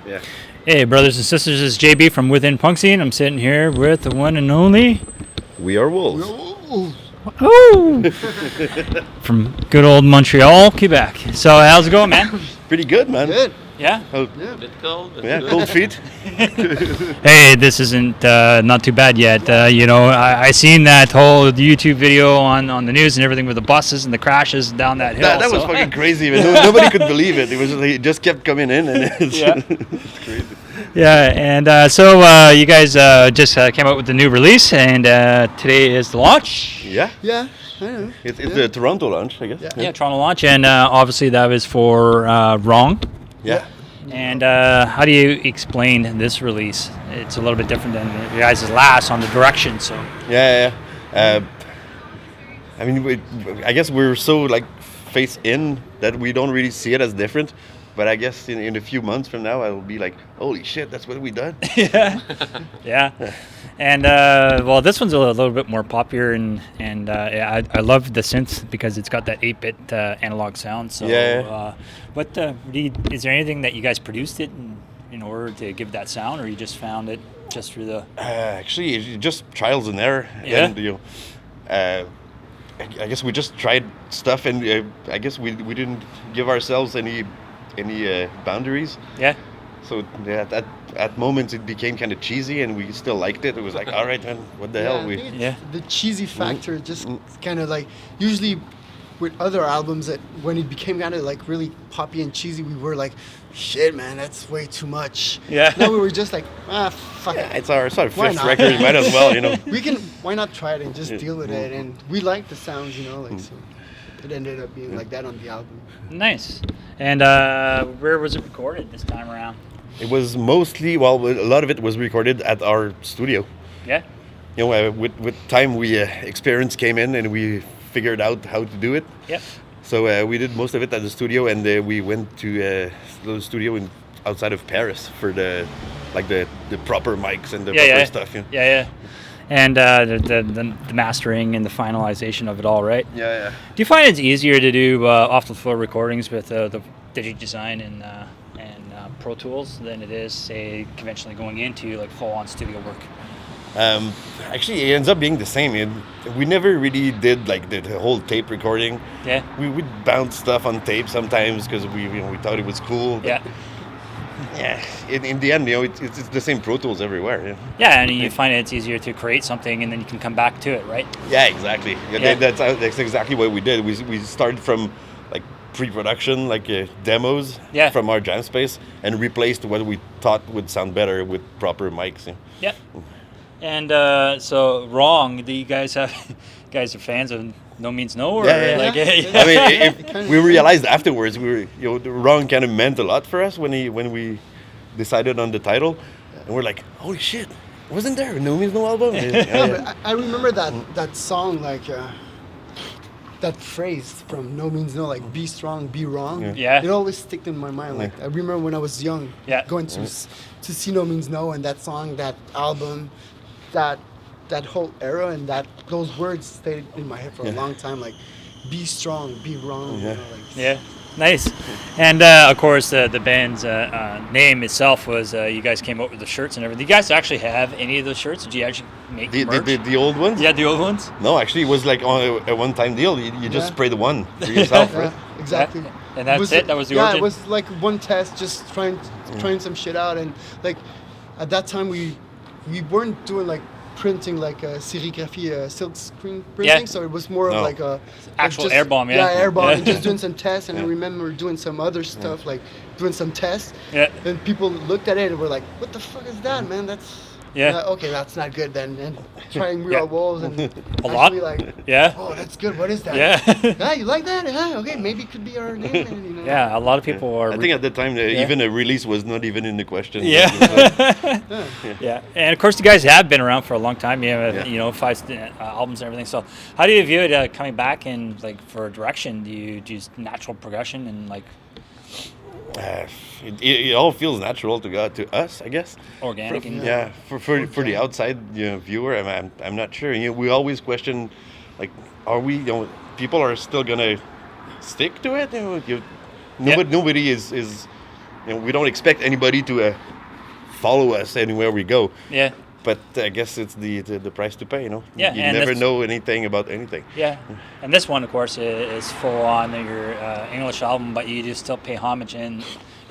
Yeah. Hey, brothers and sisters, this is JB from Within Punk Zine. I'm sitting here with the one and only. We are wolves. Oh! From good old Montreal, Quebec. So, how's it going, man? Pretty good, man. Good. Yeah? Oh, Yeah. Bit cold. But yeah, good. cold feet. Hey, this isn't not too bad yet. I seen that whole YouTube video on the news and everything with the buses and the crashes down that hill. That was fucking crazy, man. Nobody could believe it. It was like, it just kept coming in, and it's, Yeah. it's crazy. Yeah, and so you guys just came out with the new release, and today is the launch. Yeah. Yeah. I know. It's the Toronto launch, I guess. Yeah. Yeah, Toronto launch, and obviously that was for Wrong. Yeah. And how do you explain this release? It's a little bit different than your guys' last on the direction, so. Yeah. I mean, I guess we're so like face in that we don't really see it as different. But I guess in a few months from now, I will be like, holy shit, that's what we done. Yeah. And well, this one's a little bit more popular, and I love the synth because it's got that 8-bit analog sound. So, Yeah. is there anything that you guys produced it in order to give that sound, or you just found it just through the? Actually, it's just trials and error. Yeah. And, I guess we just tried stuff, and I guess we didn't give ourselves any boundaries. Yeah. So yeah, at moments it became kind of cheesy, and we still liked it. It was like, all right, man, what the hell? I We think it's Yeah. The cheesy factor just kind of like usually with other albums that when it became kind of like really poppy and cheesy, we were like, shit, man, that's way too much. Yeah. Now we were just like, fuck yeah, it. it's our sort of Why fifth not? record. Might as well, Why not try it and just Yeah. deal with it? And we like the sounds, like so. It ended up being like that on the album. Nice. And where was it recorded this time around? It was mostly, well, a lot of it was recorded at our studio. Yeah. With time, experience came in, and we figured out how to do it. Yep. So we did most of it at the studio, and we went to the studio outside of Paris for the proper mics and the proper stuff. Yeah. And the mastering and the finalization of it all, right? Yeah. Do you find it's easier to do off the floor recordings with the DigiDesign and Pro Tools than it is, say, conventionally going into like full-on studio work? Actually, it ends up being the same. We never really did like the whole tape recording. Yeah. We would bounce stuff on tape sometimes because we thought it was cool. But Yeah. yeah. In the end, it's the same Pro Tools everywhere. Yeah. Yeah, and you find it's easier to create something and then you can come back to it, right? Yeah, exactly. Yeah. That's exactly what we did. We started from like pre-production, like demos from our jam space, and replaced what we thought would sound better with proper mics. Yeah. And so, Wrong, do you guys are fans of No Means No? Or Yeah. like, I mean, we realized afterwards the Wrong kind of meant a lot for us when we decided on the title, and we're like, holy shit, wasn't there No Means No album? Yeah, but I remember that song, like that phrase from No Means No, like be strong, be wrong. Yeah. It always sticked in my mind. Like I remember when I was young, going to see No Means No, and that song, that album, that whole era, and those words stayed in my head for a long time. Like be strong, be wrong. Yeah. Nice. And of course, the band's name itself was, you guys came up with the shirts and everything. Do you guys actually have any of those shirts? Did you actually make merch? The old ones? Yeah, the old ones? No, actually, it was like on a one-time deal. You just spray the one for yourself, right? Exactly. And that's it? That was the origin? Yeah, it was like one test, just trying some shit out. And like at that time, we weren't doing like printing like serigraphy, silk screen printing, so it was more of like a actual just, air bomb, air bomb, and just doing some tests. And I remember doing some other stuff, like doing some tests. Yeah. And people looked at it and were like, "What the fuck is that, man? That's okay, that's not good then." And trying real walls and a lot. like, yeah. Oh, that's good. What is that? Yeah. You like that? Okay, maybe it could be our name. And, Yeah, a lot of people are. I think at the time, even a release was not even in the question. Yeah. Yeah. And of course, you guys have been around for a long time. You have, 5 albums and everything. So, how do you view it coming back and like for direction? Do you use natural progression and like? It all feels natural to us, I guess. Organic. For the outside viewer, I'm not sure. We always question, like, are we? People are still gonna stick to it. Nobody is we don't expect anybody to follow us anywhere we go. Yeah. But I guess it's the price to pay, Yeah, You and never know anything about anything. Yeah, and this one, of course, is full on your English album, but you do still pay homage in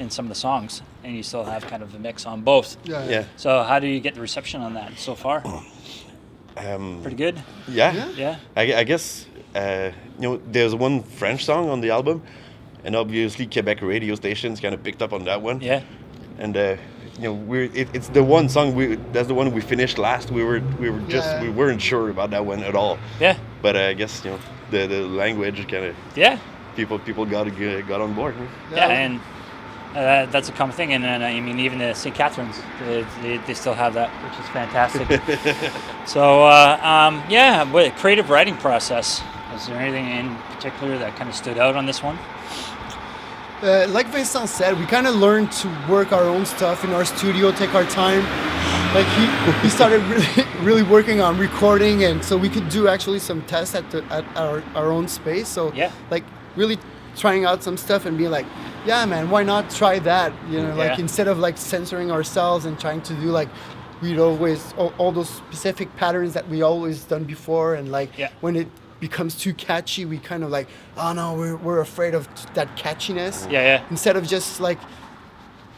some of the songs, and you still have kind of a mix on both. Yeah. So how do you get the reception on that so far? Pretty good. Yeah. I guess there's one French song on the album, and obviously Quebec radio stations kind of picked up on that one. Yeah. And it's the one song that's the one we finished last. We weren't sure about that one at all. Yeah. But I guess the language kind of people got on board. Yeah, and that's a common thing. And I mean, even the St. Catharines, they still have that, which is fantastic. So what creative writing process? Is there anything in particular that kind of stood out on this one? Like Vincent said, we kind of learned to work our own stuff in our studio, take our time. Like he started really working on recording, and so we could do actually some tests at our own space. So like really trying out some stuff and being like, yeah, man, why not try that? Like instead of like censoring ourselves and trying to do like we'd always all those specific patterns that we always done before, and like when it becomes too catchy, we kind of like, oh no, we're afraid of that catchiness. Instead of just like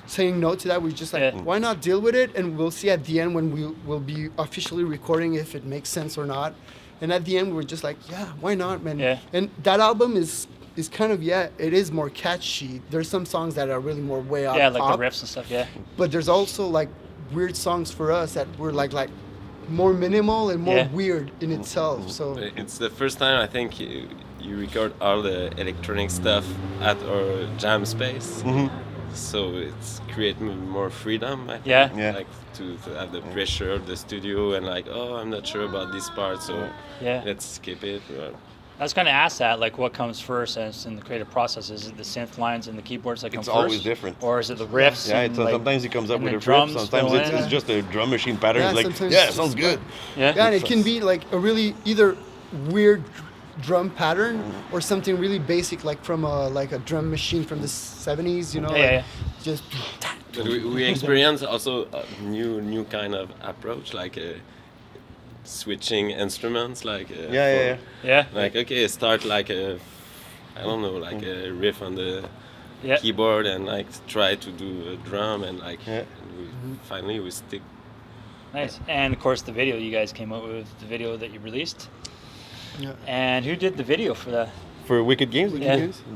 saying no to that, we just like, why not deal with it, and we'll see at the end when we will be officially recording if it makes sense or not. And at the end, we're just like, yeah, why not, man? And that album is kind of it is more catchy. There's some songs that are really more way up. Like the riffs and stuff. But there's also like weird songs for us that were like more minimal and more weird in itself. So it's the first time I think you record all the electronic stuff at our jam space. So it's create more freedom, I think. Like to have the pressure of the studio and like, oh, I'm not sure about this part, so let's skip it. I was going to ask that, like, what comes first as in the creative process? Is it the synth lines and the keyboards that come first? It's always different. Or is it the riffs? Yeah, sometimes he comes up with a riff. Sometimes it's just a drum machine pattern. Sounds good. And it can be like a really either weird drum pattern or something really basic, like from a drum machine from the 70s. Just. But we experience also a new kind of approach, like switching instruments, like like okay, start like a riff on the keyboard and like try to do a drum and like finally we stick. Nice. And of course the video you guys came out with, the video that you released. And who did the video for that? For Wicked Games?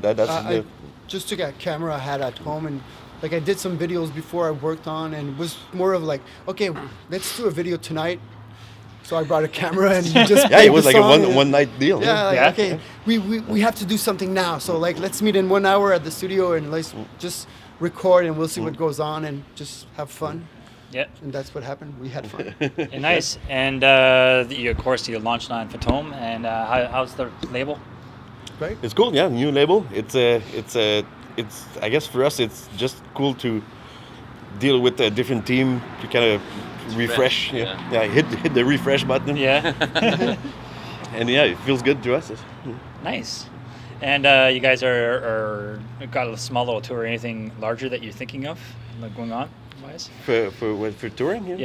I just took a camera I had at home, and like I did some videos before I worked on, and it was more of like, okay, let's do a video tonight. So I brought a camera and you just it was like a one night deal. Okay, we have to do something now. So like let's meet in 1 hour at the studio and let's just record and we'll see what goes on and just have fun. And that's what happened. We had fun. Nice. And of course you launched on Fantome, and how's the label? Right. It's cool. Yeah, new label. It's I guess for us it's just cool to deal with a different team to kind of refresh. Hit the refresh button. And it feels good to us. Nice. And you guys are got a small little tour. Anything larger that you're thinking of, like going on wise? For touring?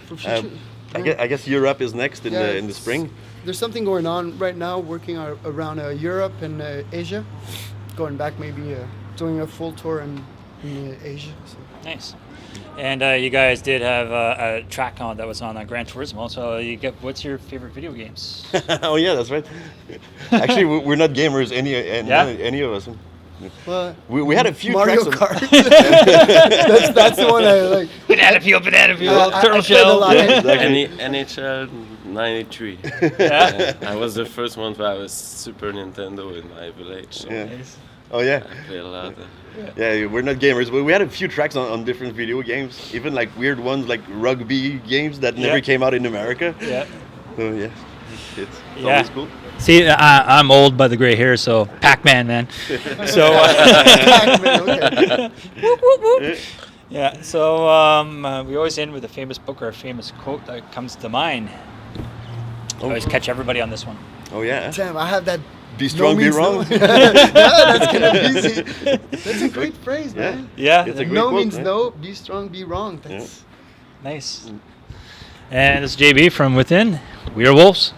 For future, I guess Europe is next in the spring. There's something going on right now, working around Europe and Asia. Going back, maybe doing a full tour in Asia. So. Nice. And you guys did have a track on that was on Gran Turismo. So what's your favorite video games? Oh yeah, that's right. Actually, we're not gamers, any of us. Well, we had a few Mario tracks. That's the one I like. Banana peel, Turtle Shell. NHL 93. I was the first one to have a Super Nintendo in my village. So Oh yeah. I played a lot. We're not gamers, but we had a few tracks on different video games, even like weird ones like rugby games that never came out in America. So it's always cool. See, I'm old by the gray hair, so Pac-Man, man. So Pac-Man, okay. So we always end with a famous book or a famous quote that comes to mind. Always catch everybody on this one. Oh yeah. Damn, I have that Be strong, be wrong. No. That's kind of easy. That's a great phrase, man. Yeah. It's a great No quote, means right? no. Be strong, be wrong. That's nice. And it's JB from Within. We are Wolves.